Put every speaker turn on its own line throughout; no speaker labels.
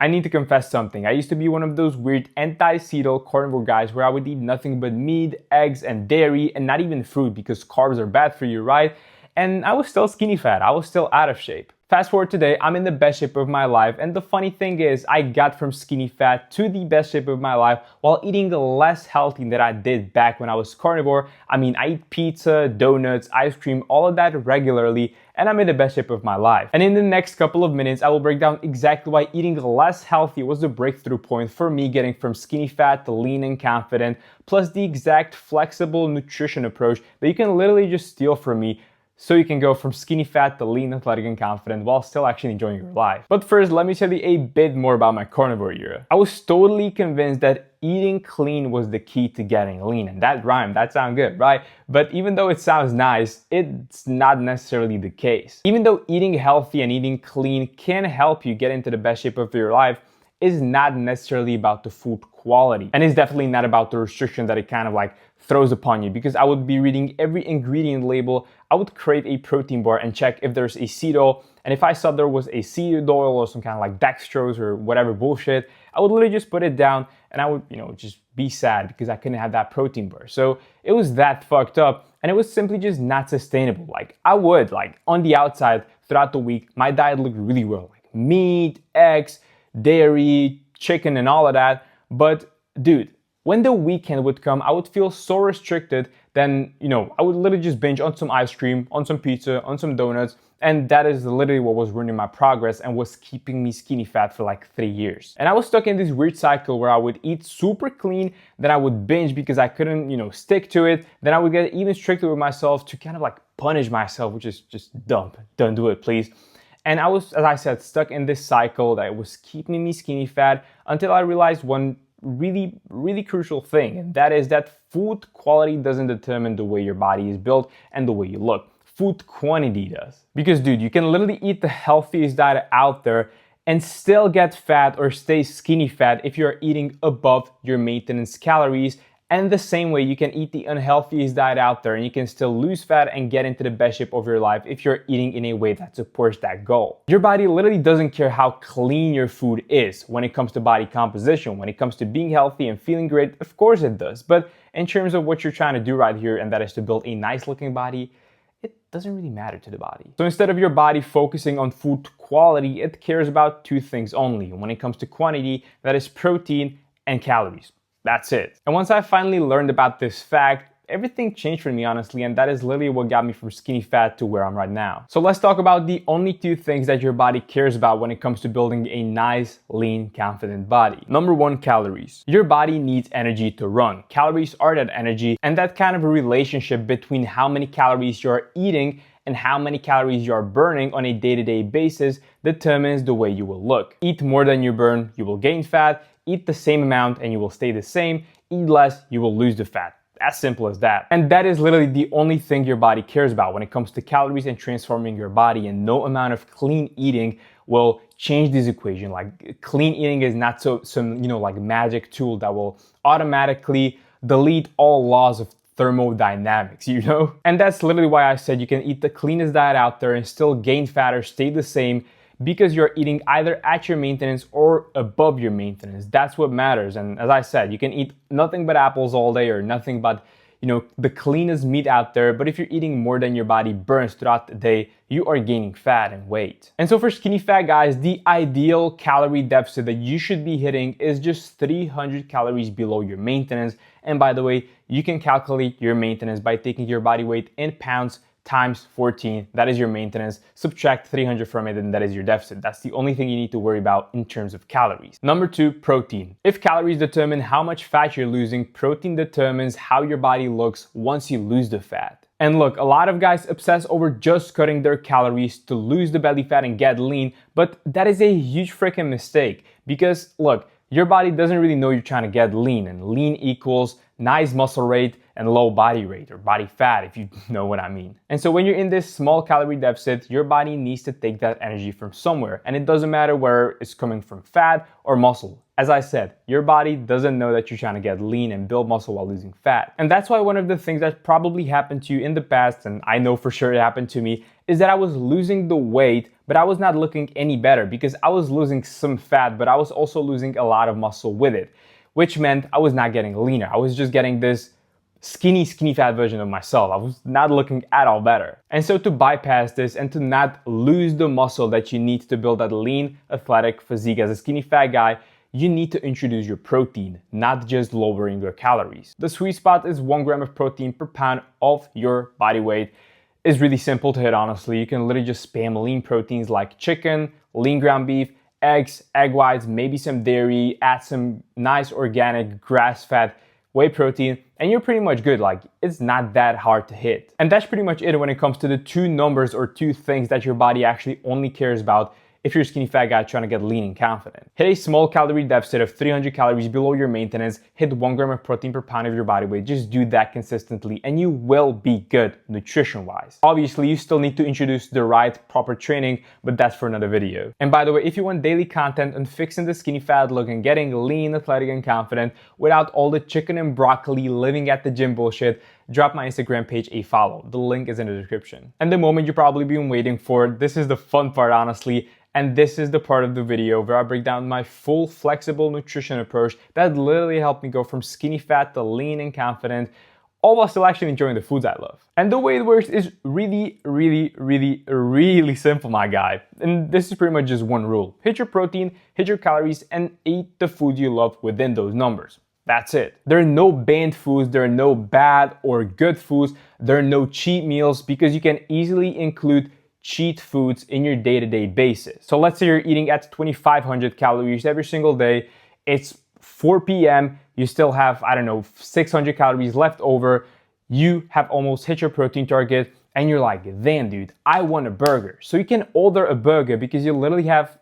I need to confess something. I used to be one of those weird anti-keto carnivore guys where I would eat nothing but meat, eggs, and dairy, and not even fruit because carbs are bad for you, right? And I was still skinny fat. I was still out of shape. Fast forward today, I'm in the best shape of my life, and the funny thing is I got from skinny fat to the best shape of my life while eating less healthy than I did back when I was carnivore. I mean, I eat pizza, donuts, ice cream, all of that regularly, and I'm in the best shape of my life. And in the next couple of minutes, I will break down exactly why eating less healthy was the breakthrough point for me getting from skinny fat to lean and confident, plus the exact flexible nutrition approach that you can literally just steal from me so you can go from skinny fat to lean, athletic, and confident while still actually enjoying your life. But first, let me tell you a bit more about my carnivore era. I was totally convinced that eating clean was the key to getting lean, and that rhymed, that sounds good, right? But even though it sounds nice, it's not necessarily the case. Even though eating healthy and eating clean can help you get into the best shape of your life, is not necessarily about the food quality. And it's definitely not about the restriction that it kind of like throws upon you, because I would be reading every ingredient label. I would create a protein bar and check if there's a seed oil. And if I saw there was a seed oil or some kind of like dextrose or whatever bullshit, I would literally just put it down and I would, just be sad because I couldn't have that protein bar. So it was that fucked up and it was simply just not sustainable. Like I would, like on the outside throughout the week, my diet looked really well. Like meat, eggs, dairy, chicken, and all of that. But dude, when the weekend would come, I would feel so restricted, then, I would literally just binge on some ice cream, on some pizza, on some donuts. And that is literally what was ruining my progress and was keeping me skinny fat for like 3 years. And I was stuck in this weird cycle where I would eat super clean, then I would binge because I couldn't, stick to it. Then I would get even stricter with myself to kind of like punish myself, which is just dumb. Don't do it, please. And I was, as I said, stuck in this cycle that was keeping me skinny fat until I realized one really, really crucial thing. And that is that food quality doesn't determine the way your body is built and the way you look. Food quantity does. Because dude, you can literally eat the healthiest diet out there and still get fat or stay skinny fat if you're eating above your maintenance calories. And the same way, you can eat the unhealthiest diet out there and you can still lose fat and get into the best shape of your life if you're eating in a way that supports that goal. Your body literally doesn't care how clean your food is when it comes to body composition. When it comes to being healthy and feeling great, of course it does. But in terms of what you're trying to do right here, and that is to build a nice looking body, it doesn't really matter to the body. So instead of your body focusing on food quality, it cares about two things only. When it comes to quantity, that is protein and calories. That's it. And once I finally learned about this fact, everything changed for me, honestly, and that is literally what got me from skinny fat to where I'm right now. So let's talk about the only two things that your body cares about when it comes to building a nice, lean, confident body. Number one, calories. Your body needs energy to run. Calories are that energy, and that kind of a relationship between how many calories you're eating and how many calories you are burning on a day-to-day basis determines the way you will look. Eat more than you burn, you will gain fat. Eat the same amount and you will stay the same. Eat less, you will lose the fat. As simple as that. And that is literally the only thing your body cares about when it comes to calories and transforming your body. And no amount of clean eating will change this equation. Like clean eating is not some like magic tool that will automatically delete all laws of thermodynamics, And that's literally why I said you can eat the cleanest diet out there and still gain fat or stay the same, because you're eating either at your maintenance or above your maintenance. That's what matters. And as I said, you can eat nothing but apples all day or nothing but, the cleanest meat out there. But if you're eating more than your body burns throughout the day, you are gaining fat and weight. And so for skinny fat guys, the ideal calorie deficit that you should be hitting is just 300 calories below your maintenance. And by the way, you can calculate your maintenance by taking your body weight in pounds times 14, that is your maintenance, subtract 300 from it, and that is your deficit. That's the only thing you need to worry about in terms of calories. Number two, protein. If calories determine how much fat you're losing, protein determines how your body looks once you lose the fat. And look, a lot of guys obsess over just cutting their calories to lose the belly fat and get lean, but that is a huge freaking mistake, because look, your body doesn't really know you're trying to get lean, and lean equals nice muscle rate, and low body weight or body fat, if you know what I mean. And so when you're in this small calorie deficit, your body needs to take that energy from somewhere. And it doesn't matter where it's coming from, fat or muscle. As I said, your body doesn't know that you're trying to get lean and build muscle while losing fat. And that's why one of the things that probably happened to you in the past, and I know for sure it happened to me, is that I was losing the weight, but I was not looking any better because I was losing some fat, but I was also losing a lot of muscle with it, which meant I was not getting leaner. I was just getting this skinny fat version of myself. I was not looking at all better. And so to bypass this and to not lose the muscle that you need to build that lean, athletic physique as a skinny fat guy, you need to introduce your protein, not just lowering your calories. The sweet spot is 1 gram of protein per pound of your body weight. It's really simple to hit, honestly. You can literally just spam lean proteins like chicken, lean ground beef, eggs, egg whites, maybe some dairy, add some nice organic grass-fed whey protein, and you're pretty much good. Like, it's not that hard to hit. And that's pretty much it when it comes to the 2 numbers or 2 things that your body actually only cares about if you're a skinny fat guy trying to get lean and confident. Hit a small calorie deficit of 300 calories below your maintenance, hit 1 gram of protein per pound of your body weight. Just do that consistently and you will be good nutrition-wise. Obviously, you still need to introduce the right proper training, but that's for another video. And by the way, if you want daily content on fixing the skinny fat look and getting lean, athletic, and confident without all the chicken and broccoli living at the gym bullshit, drop my Instagram page a follow. The link is in the description. And the moment you've probably been waiting for, this is the fun part, honestly. And this is the part of the video where I break down my full flexible nutrition approach that literally helped me go from skinny fat to lean and confident, all while still actually enjoying the foods I love. And the way it works is really simple, my guy. And this is pretty much just one rule. Hit your protein, hit your calories, and eat the food you love within those numbers. That's it. There are no banned foods, there are no bad or good foods, there are no cheat meals because you can easily include cheat foods in your day-to-day basis. So let's say you're eating at 2,500 calories every single day. It's 4 p.m. You still have, 600 calories left over. You have almost hit your protein target and you're like, damn dude, I want a burger. So you can order a burger because you literally have,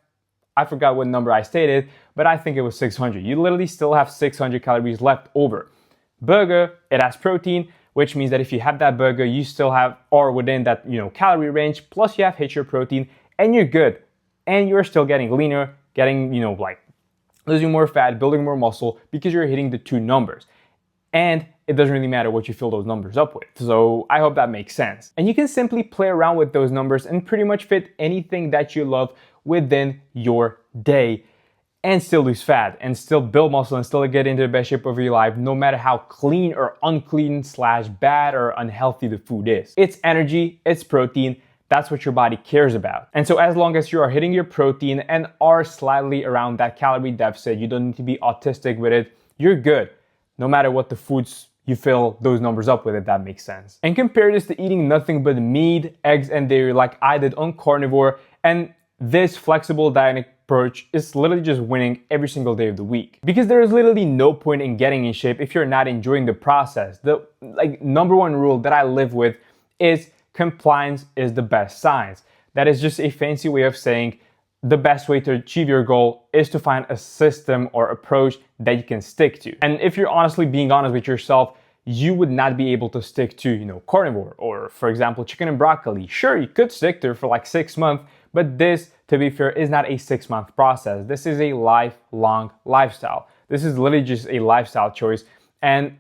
I forgot what number I stated, but I think it was 600. You literally still have 600 calories left over. Burger, it has protein, which means that if you have that burger, you still have, or within that, calorie range, plus you have hit your protein and you're good. And you're still getting leaner, getting, losing more fat, building more muscle because you're hitting the 2 numbers. And it doesn't really matter what you fill those numbers up with. So I hope that makes sense. And you can simply play around with those numbers and pretty much fit anything that you love within your day and still lose fat and still build muscle and still get into the best shape of your life, no matter how clean or unclean / bad or unhealthy the food is. It's energy, it's protein, that's what your body cares about. And so as long as you are hitting your protein and are slightly around that calorie deficit, you don't need to be autistic with it, you're good. No matter what the foods you fill those numbers up with, if that makes sense. And compare this to eating nothing but meat, eggs, and dairy like I did on carnivore, and this flexible diet approach is literally just winning every single day of the week. Because there is literally no point in getting in shape if you're not enjoying the process. The number one rule that I live with is compliance is the best science. That is just a fancy way of saying the best way to achieve your goal is to find a system or approach that you can stick to. And if you're honestly being honest with yourself, you would not be able to stick to, carnivore or, for example, chicken and broccoli. Sure, you could stick to it for like 6 months, but this, to be fair, is not a 6-month process. This is a lifelong lifestyle. This is literally just a lifestyle choice. And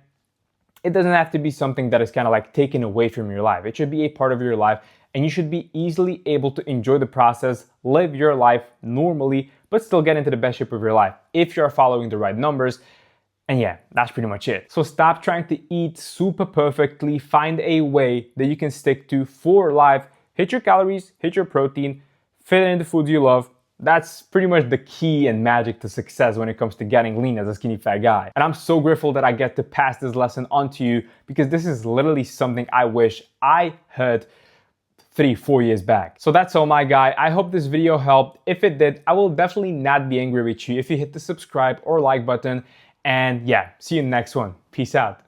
it doesn't have to be something that is kind of like taken away from your life. It should be a part of your life and you should be easily able to enjoy the process, live your life normally, but still get into the best shape of your life if you're following the right numbers. And yeah, that's pretty much it. So stop trying to eat super perfectly. Find a way that you can stick to for life. Hit your calories, hit your protein, fit in the foods you love. That's pretty much the key and magic to success when it comes to getting lean as a skinny fat guy. And I'm so grateful that I get to pass this lesson on to you because this is literally something I wish I had 3-4 years back. So that's all, my guy. I hope this video helped. If it did, I will definitely not be angry with you if you hit the subscribe or like button. And yeah, see you in the next one. Peace out.